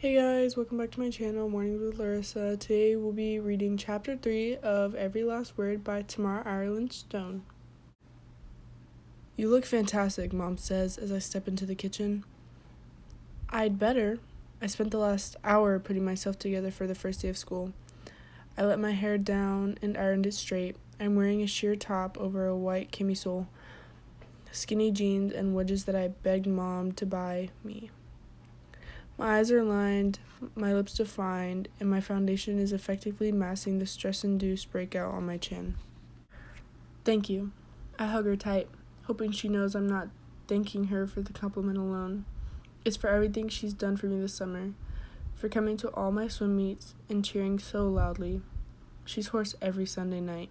Hey guys, welcome back to my channel, Mornings with Larissa. Today we'll be reading Chapter 3 of Every Last Word by Tamara Ireland Stone. You look fantastic, Mom says as I step into the kitchen. I'd better. I spent the last hour putting myself together for the first day of school. I let my hair down and ironed it straight. I'm wearing a sheer top over a white camisole, skinny jeans, and wedges that I begged Mom to buy me. My eyes are lined, my lips defined, and my foundation is effectively masking the stress-induced breakout on my chin. Thank you. I hug her tight, hoping she knows I'm not thanking her for the compliment alone. It's for everything she's done for me this summer, for coming to all my swim meets and cheering so loudly. She's hoarse every Sunday night.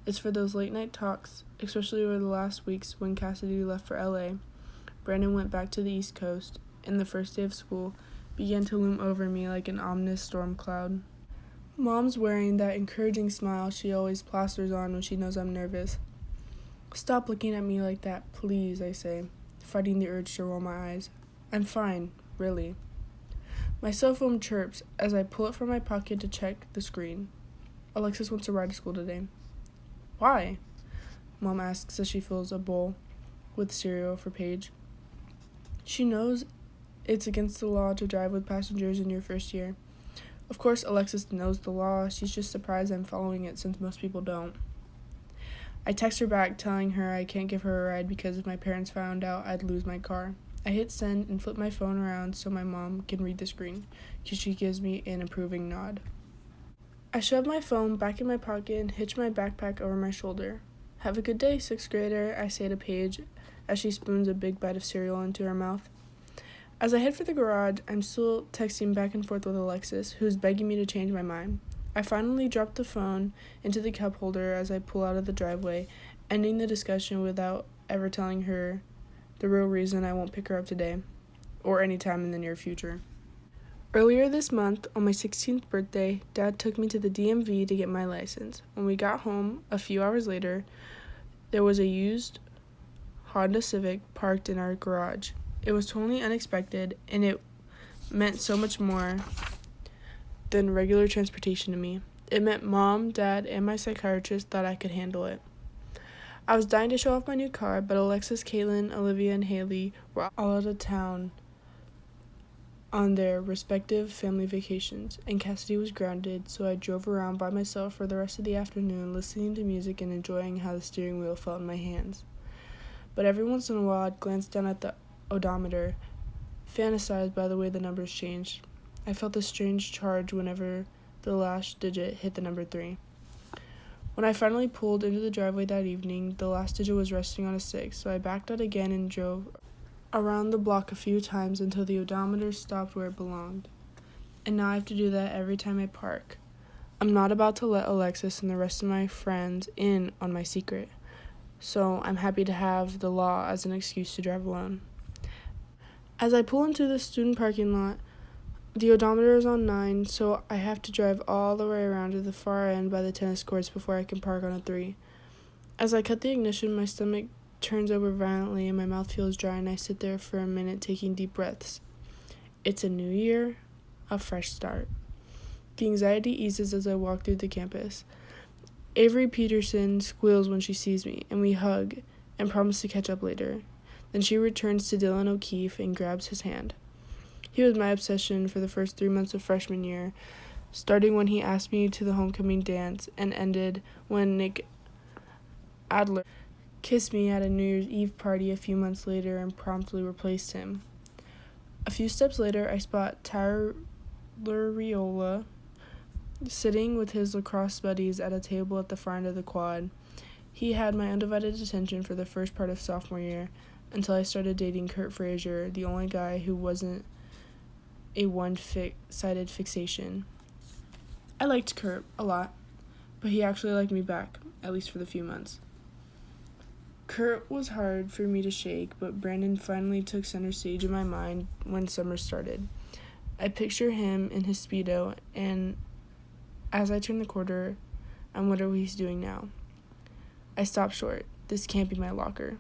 It's for those late-night talks, especially over the last weeks when Cassidy left for LA. Brandon went back to the East Coast, and the first day of school began to loom over me like an ominous storm cloud. Mom's wearing that encouraging smile she always plasters on when she knows I'm nervous. Stop looking at me like that, please, I say, fighting the urge to roll my eyes. I'm fine, really. My cell phone chirps as I pull it from my pocket to check the screen. Alexis wants to ride to school today. Why? Mom asks as she fills a bowl with cereal for Paige. She knows it's against the law to drive with passengers in your first year. Of course, Alexis knows the law. She's just surprised I'm following it since most people don't. I text her back telling her I can't give her a ride because if my parents found out, I'd lose my car. I hit send and flip my phone around so my mom can read the screen, because she gives me an approving nod. I shove my phone back in my pocket and hitch my backpack over my shoulder. Have a good day, 6th grader, I say to Paige as she spoons a big bite of cereal into her mouth. As I head for the garage, I'm still texting back and forth with Alexis, who's begging me to change my mind. I finally drop the phone into the cup holder as I pull out of the driveway, ending the discussion without ever telling her the real reason I won't pick her up today, or any time in the near future. Earlier this month, on my 16th birthday, Dad took me to the DMV to get my license. When we got home, a few hours later, there was a used Honda Civic parked in our garage. It was totally unexpected, and it meant so much more than regular transportation to me. It meant Mom, Dad, and my psychiatrist thought I could handle it. I was dying to show off my new car, but Alexis, Caitlin, Olivia, and Haley were all out of town on their respective family vacations, and Cassidy was grounded, so I drove around by myself for the rest of the afternoon, listening to music and enjoying how the steering wheel felt in my hands. But every once in a while, I'd glance down at the odometer, fantasized by the way the numbers changed. I felt a strange charge whenever the last digit hit the number 3. When I finally pulled into the driveway that evening, the last digit was resting on a 6, so I backed out again and drove around the block a few times until the odometer stopped where it belonged. And now I have to do that every time I park. I'm not about to let Alexis and the rest of my friends in on my secret, so I'm happy to have the law as an excuse to drive alone. As I pull into the student parking lot, the odometer is on 9, so I have to drive all the way around to the far end by the tennis courts before I can park on a 3. As I cut the ignition, my stomach turns over violently and my mouth feels dry, and I sit there for a minute taking deep breaths. It's a new year, a fresh start. The anxiety eases as I walk through the campus. Avery Peterson squeals when she sees me, and we hug and promise to catch up later. Then she returns to Dylan O'Keefe and grabs his hand. He was my obsession for the first 3 months of freshman year, starting when he asked me to the homecoming dance and ended when Nick Adler kissed me at a New Year's Eve party a few months later and promptly replaced him. A few steps later, I spot Tyler Riola sitting with his lacrosse buddies at a table at the far end of the quad. He had my undivided attention for the first part of sophomore year, until I started dating Kurt Frazier, the only guy who wasn't a one-sided fixation. I liked Kurt a lot, but he actually liked me back, at least for the few months. Kurt was hard for me to shake, but Brandon finally took center stage in my mind when summer started. I picture him in his Speedo, and as I turn the corner, I wonder what he's doing now. I stop short. This can't be my locker.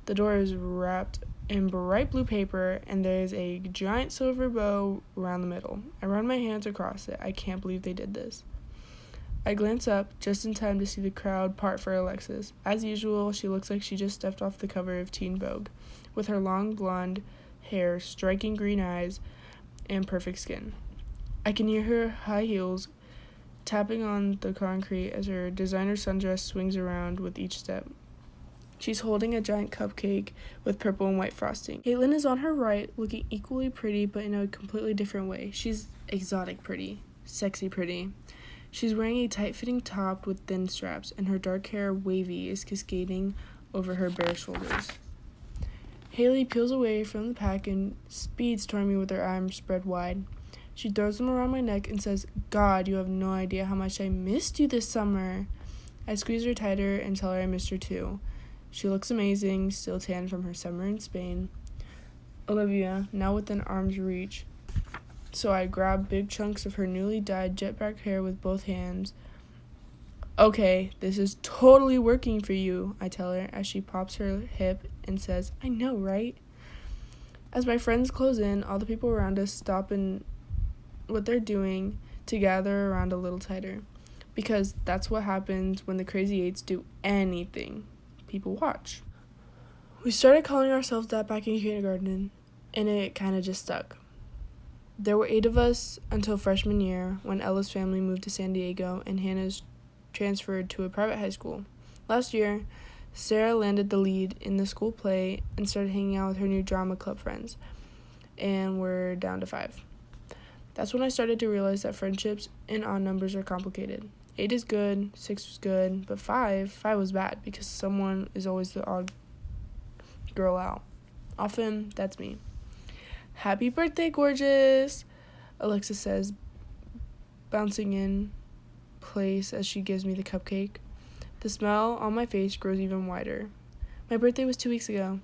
The door is wrapped in bright blue paper, and there's a giant silver bow around the middle. I run my hands across it. I can't believe they did this. I glance up just in time to see the crowd part for Alexis. As usual, she looks like she just stepped off the cover of Teen Vogue, with her long blonde hair, striking green eyes, and perfect skin. I can hear her high heels tapping on the concrete as her designer sundress swings around with each step. She's holding a giant cupcake with purple and white frosting. Caitlin is on her right, looking equally pretty but in a completely different way. She's exotic pretty, sexy pretty. She's wearing a tight-fitting top with thin straps, and her dark hair, wavy, is cascading over her bare shoulders. Haley peels away from the pack and speeds toward me with her arms spread wide. She throws them around my neck and says, "God, you have no idea how much I missed you this summer." I squeeze her tighter and tell her I missed her too. She looks amazing, still tan from her summer in Spain. Olivia, now within arm's reach. So I grab big chunks of her newly dyed jet black hair with both hands. "Okay, this is totally working for you," I tell her as she pops her hip and says, "I know, right?" As my friends close in, all the people around us stop in what they're doing to gather around a little tighter. Because that's what happens when the Crazy Eights do anything. People watch. We started calling ourselves that back in kindergarten, and it kind of just stuck. There were 8 of us until freshman year, when Ella's family moved to San Diego and Hannah's transferred to a private high school. Last year, Sarah landed the lead in the school play and started hanging out with her new drama club friends, and we're down to 5. That's when I started to realize that friendships in odd numbers are complicated. 8 is good, 6 was good, but 5 was bad because someone is always the odd girl out. Often, that's me. "Happy birthday, gorgeous," Alexa says, bouncing in place as she gives me the cupcake. The smile on my face grows even wider. My birthday was 2 weeks ago.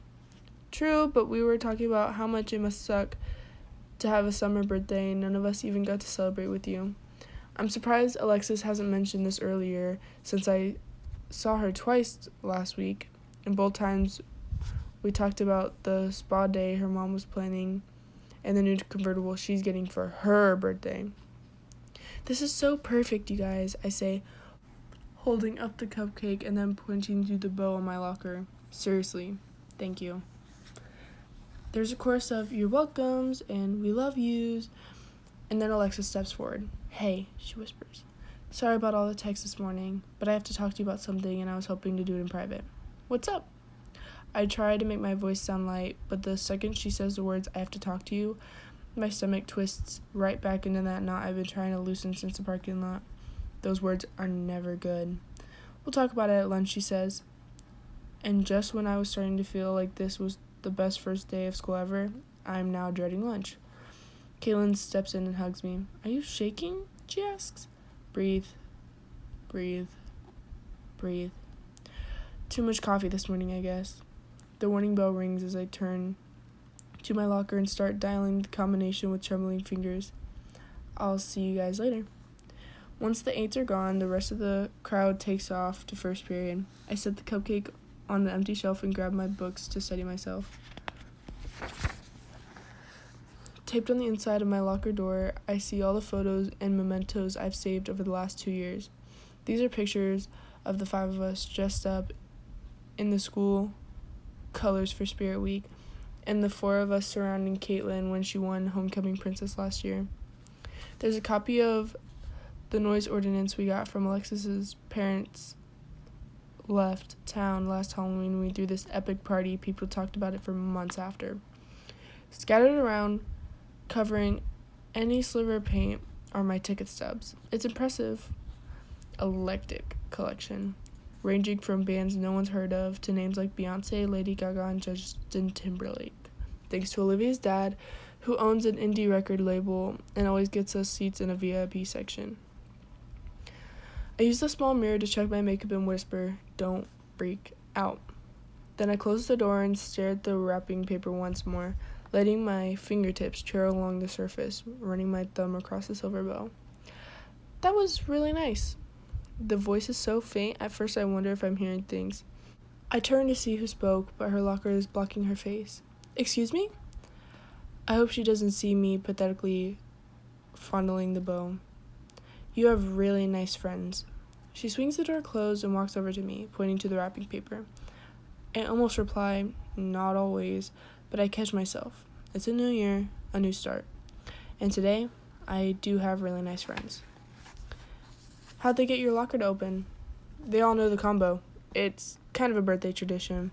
True, but we were talking about how much it must suck to have a summer birthday and none of us even got to celebrate with you. I'm surprised Alexis hasn't mentioned this earlier, since I saw her twice last week, and both times we talked about the spa day her mom was planning and the new convertible she's getting for her birthday. "This is so perfect, you guys," I say, holding up the cupcake and then pointing to the bow on my locker. "Seriously, thank you." There's a chorus of "you're welcomes" and "we love yous," and then Alexa steps forward. "Hey," she whispers. "Sorry about all the texts this morning, but I have to talk to you about something and I was hoping to do it in private." "What's up?" I try to make my voice sound light, but the second she says the words "I have to talk to you," my stomach twists right back into that knot I've been trying to loosen since the parking lot. Those words are never good. "We'll talk about it at lunch," she says. And just when I was starting to feel like this was the best first day of school ever, I'm now dreading lunch. Caitlin steps in and hugs me. "Are you shaking?" she asks. Breathe. Breathe. Breathe. Too much coffee this morning, I guess. The warning bell rings as I turn to my locker and start dialing the combination with trembling fingers. I'll see you guys later. Once the 8s are gone, the rest of the crowd takes off to first period. I set the cupcake on the empty shelf and grab my books to study myself. Taped on the inside of my locker door, I see all the photos and mementos I've saved over the last 2 years. These are pictures of the 5 of us dressed up in the school colors for Spirit Week, and the 4 of us surrounding Caitlin when she won Homecoming Princess last year. There's a copy of the noise ordinance we got from Alexis's parents left town last Halloween. We threw this epic party. People talked about it for months after. Scattered around, covering any sliver of paint, are my ticket stubs. It's impressive. Eclectic collection, ranging from bands no one's heard of to names like Beyonce, Lady Gaga, and Justin Timberlake. Thanks to Olivia's dad, who owns an indie record label and always gets us seats in a VIP section. I use the small mirror to check my makeup and whisper, "Don't freak out." Then I close the door and stare at the wrapping paper once more, letting my fingertips trail along the surface, running my thumb across the silver bow. "That was really nice." The voice is so faint, at first I wonder if I'm hearing things. I turn to see who spoke, but her locker is blocking her face. Excuse me? I hope she doesn't see me pathetically fondling the bow. You have really nice friends. She swings the door closed and walks over to me, pointing to the wrapping paper. I almost reply, not always, but I catch myself. It's a new year, a new start. And today, I do have really nice friends. How'd they get your locker to open? They all know the combo. It's kind of a birthday tradition.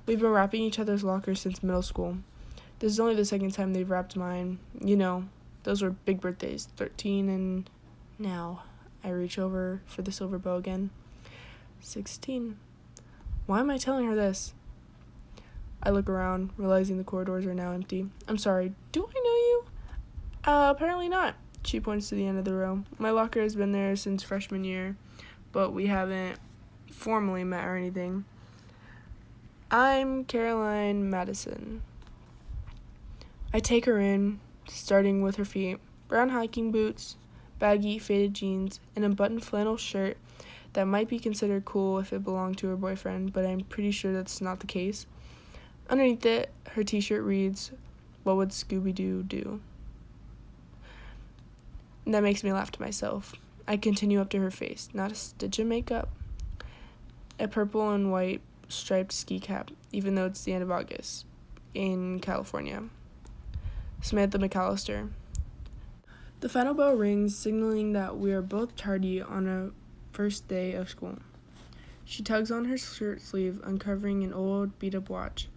We've been wrapping each other's lockers since middle school. This is only the second time they've wrapped mine. You know, those were big birthdays, 13 and now. I reach over for the silver bow again. 16. Why am I telling her this? I look around, realizing the corridors are now empty. I'm sorry, do I know you? Apparently not. She points to the end of the row. My locker has been there since freshman year, but we haven't formally met or anything. I'm Caroline Madison. I take her in, starting with her feet. Brown hiking boots, baggy faded jeans, and a buttoned flannel shirt that might be considered cool if it belonged to her boyfriend, but I'm pretty sure that's not the case. Underneath it, her t-shirt reads, "What would Scooby-Doo do?" And that makes me laugh to myself. I continue up to her face, not a stitch of makeup. A purple and white striped ski cap, even though it's the end of August, in California. Samantha McAllister. The final bell rings, signaling that we are both tardy on a first day of school. She tugs on her shirt sleeve, uncovering an old, beat-up watch.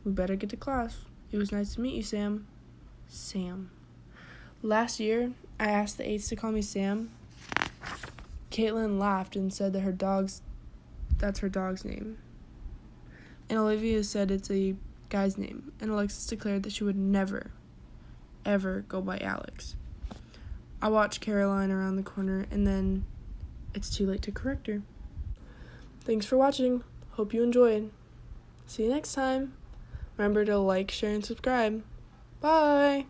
We better get to class. It was nice to meet you, Sam. Sam. Last year, I asked the aides to call me Sam. Caitlin laughed and said that that's her dog's name. And Olivia said it's a guy's name. And Alexis declared that she would never, ever go by Alex. I watch Caroline around the corner, and then it's too late to correct her. Thanks for watching. Hope you enjoyed. See you next time. Remember to like, share, and subscribe. Bye!